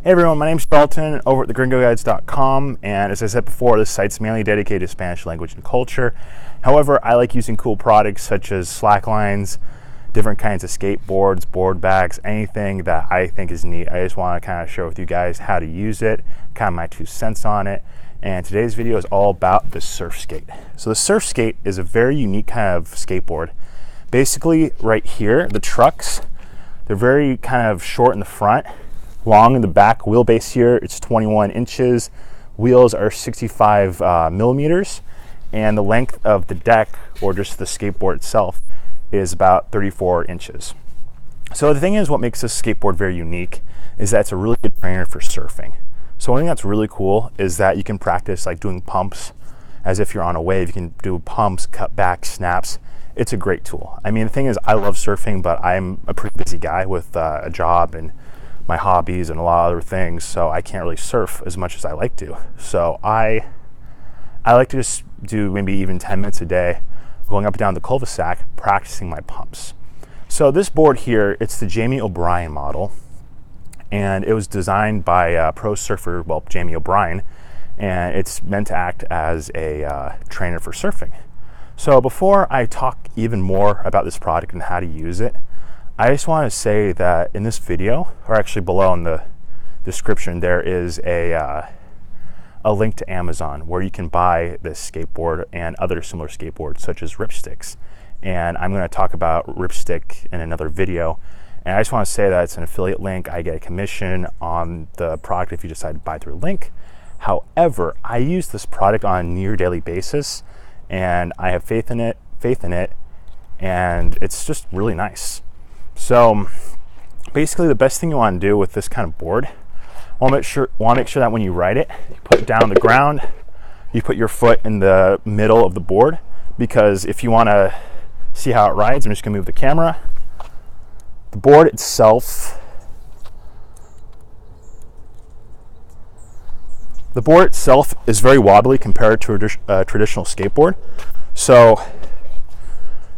Hey everyone, my name's Dalton over at thegringoguides.com, and as I said before, this site's mainly dedicated to Spanish language and culture. However, I like using cool products such as slacklines, different kinds of skateboards, board bags, anything that I think is neat. I just want to kind of share with you guys how to use it, kind of my 2 cents on it. And today's video is all about the SurfSkate. So the SurfSkate is a very unique kind of skateboard. Basically, right here, the trucks, they're very kind of short in the front, long in the back. Wheelbase here, it's 21 inches. Wheels are 65 millimeters, and the length of the deck, or just the skateboard itself, is about 34 inches. So the thing is, what makes this skateboard very unique is that it's a really good trainer for surfing. So one thing that's really cool is that you can practice like doing pumps as if you're on a wave. You can do pumps, cutback, snaps. It's a great tool. I mean, the thing is, I love surfing, but I'm a pretty busy guy with a job and my hobbies and a lot of other things, so I can't really surf as much as I like to. So I like to just do maybe even 10 minutes a day going up and down the cul-de-sac practicing my pumps. So this board here, it's the Jamie O'Brien model, and it was designed by pro surfer, well, Jamie O'Brien, and it's meant to act as a trainer for surfing. So before I talk even more about this product and how to use it, I just want to say that in this video, or actually below in the description, there is a link to Amazon where you can buy this skateboard and other similar skateboards such as ripsticks. And I'm going to talk about ripstick in another video. And I just want to say that it's an affiliate link. I get a commission on the product if you decide to buy through a link. However, I use this product on a near daily basis, and I have faith in it, and it's just really nice. So basically, the best thing you want to do with this kind of board, want to make sure that when you ride it, you put it down on the ground, you put your foot in the middle of the board, because if you want to see how it rides, I'm just going to move the camera. The board itself is very wobbly compared to a traditional skateboard. So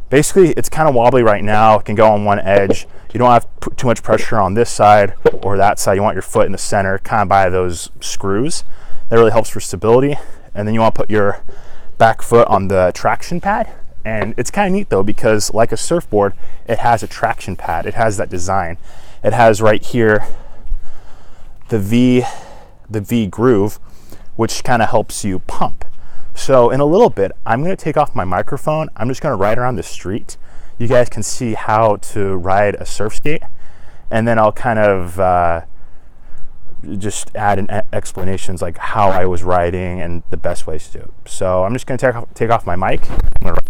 basically, it's kind of wobbly right now. It can go on one edge. You don't have to put too much pressure on this side or that side. You want your foot in the center, kind of by those screws. That really helps for stability. And then you want to put your back foot on the traction pad. And it's kind of neat though, because like a surfboard, it has a traction pad. It has that design. It has right here the V groove, which kind of helps you pump. So in a little bit, I'm going to take off my microphone. I'm just going to ride around the street. You guys can see how to ride a SurfSkate, and then I'll kind of just add in explanations like how I was riding and the best ways to do it. So I'm just going to take off my mic. I'm going to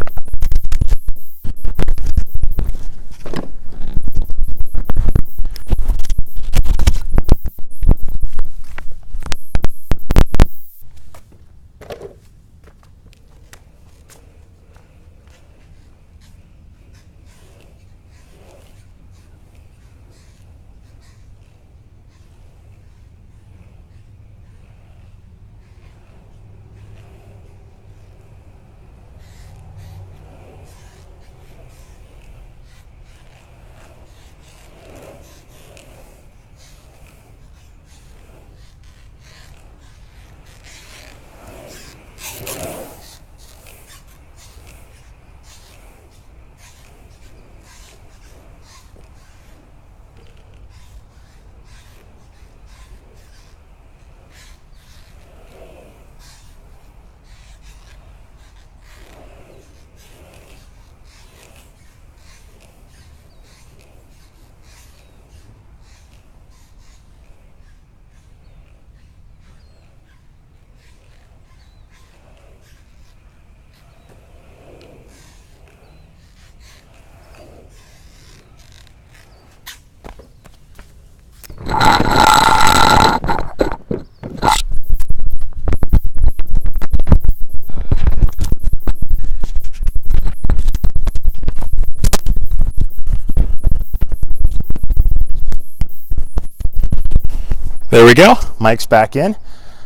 There we go, mic's back in.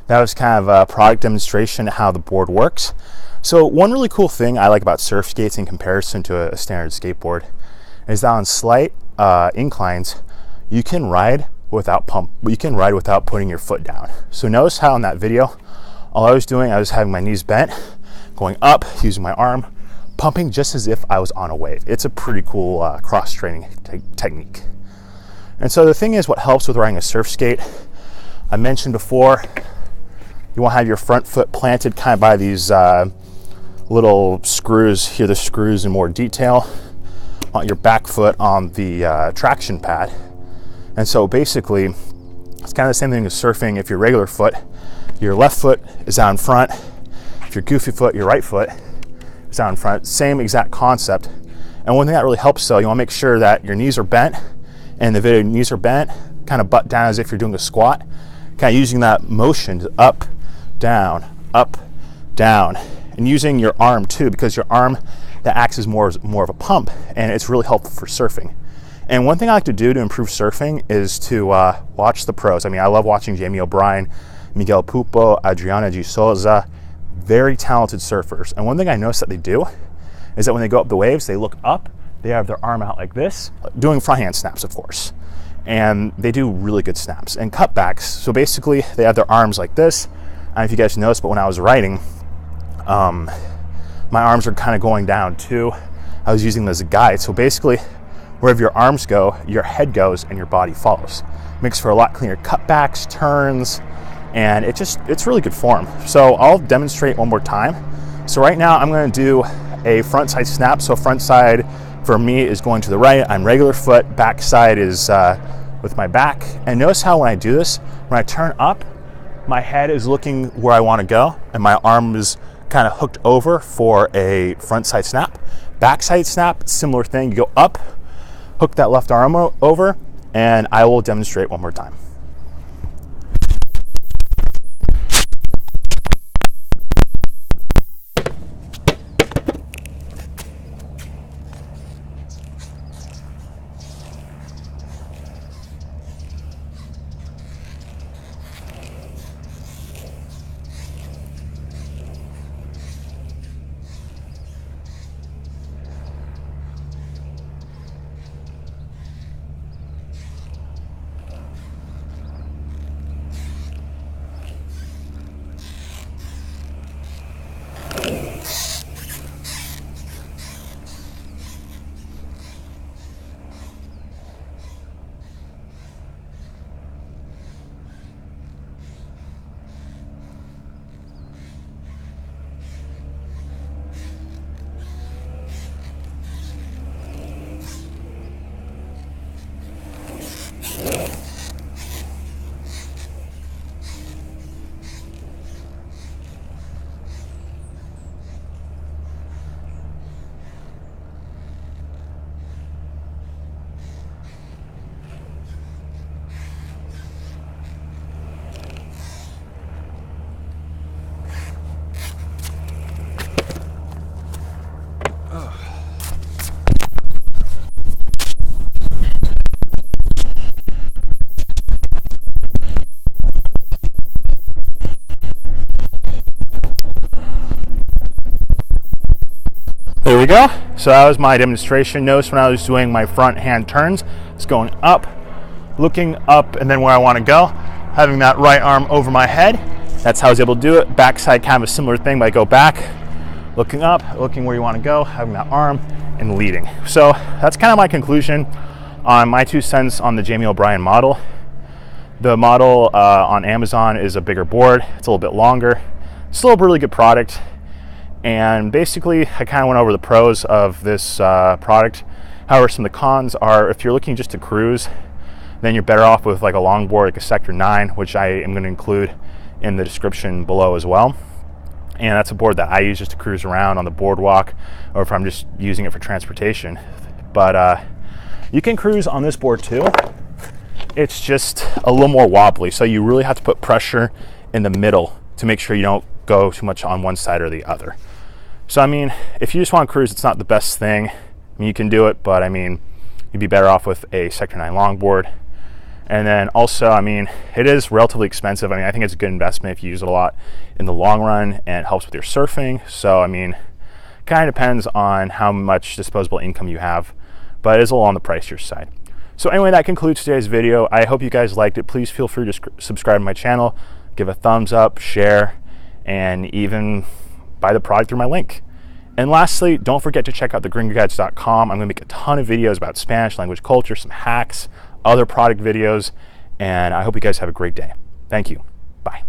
That was kind of a product demonstration of how the board works. So one really cool thing I like about SurfSkates in comparison to a standard skateboard is that on slight inclines, you can ride without you can ride without putting your foot down. So notice how in that video, all I was doing, I was having my knees bent, going up, using my arm, pumping just as if I was on a wave. It's a pretty cool cross-training technique. And so the thing is, what helps with riding a surf skate, I mentioned before, you want to have your front foot planted kind of by these little screws. Here, the screws in more detail. Want your back foot on the traction pad. And so basically, it's kind of the same thing as surfing. If your regular foot, your left foot is out in front. If your goofy foot, your right foot is out in front. Same exact concept. And one thing that really helps, though, you want to make sure that your knees are bent. And the video, knees are bent, kind of butt down as if you're doing a squat. Kind of using that motion to up, down, and using your arm too, because your arm, that acts as more of a pump, and it's really helpful for surfing. And one thing I like to do to improve surfing is to watch the pros. I mean, I love watching Jamie O'Brien, Miguel Pupo, Adriana G. Souza, very talented surfers. And one thing I notice that they do is that when they go up the waves, they look up, they have their arm out like this, doing front hand snaps, of course. And they do really good snaps and cutbacks. So basically, they have their arms like this. I don't know if you guys noticed, but when I was riding, my arms are kind of going down too. I was using them as a guide. So basically, wherever your arms go, your head goes and your body follows. Makes for a lot cleaner cutbacks, turns, and it's really good form. So I'll demonstrate one more time. So right now I'm going to do a front side snap. So front side for me is going to the right. I'm regular foot. Back side is with my back. And notice how when I do this, when I turn up, my head is looking where I want to go, and my arm is kind of hooked over for a front side snap. Back side snap, similar thing. You go up, hook that left arm over, and I will demonstrate one more time. There we go. So that was my demonstration. Notice when I was doing my front hand turns, it's going up, looking up, and then where I want to go, having that right arm over my head. That's how I was able to do it. Backside, kind of a similar thing, but I go back, looking up, looking where you want to go, having that arm, and leading. So that's kind of my conclusion on my 2 cents on the Jamie O'Brien model. The model on Amazon is a bigger board. It's a little bit longer. Still a really good product. And basically, I kind of went over the pros of this product. However, some of the cons are, if you're looking just to cruise, then you're better off with like a longboard, like a Sector 9, which I am going to include in the description below as well. And that's a board that I use just to cruise around on the boardwalk, or if I'm just using it for transportation. But you can cruise on this board too. It's just a little more wobbly, so you really have to put pressure in the middle to make sure you don't go too much on one side or the other. So I mean, if you just want to cruise, it's not the best thing. I mean, you can do it, but I mean, you'd be better off with a Sector 9 longboard. And then also, I mean, it is relatively expensive. I mean, I think it's a good investment if you use it a lot in the long run, and it helps with your surfing. So I mean, kind of depends on how much disposable income you have, but it is a little on the pricier side. So anyway, that concludes today's video. I hope you guys liked it. Please feel free to subscribe to my channel, give a thumbs up, share, and even buy the product through my link. And lastly, don't forget to check out thegringoguides.com. I'm going to make a ton of videos about Spanish language culture, some hacks, other product videos, and I hope you guys have a great day. Thank you. Bye.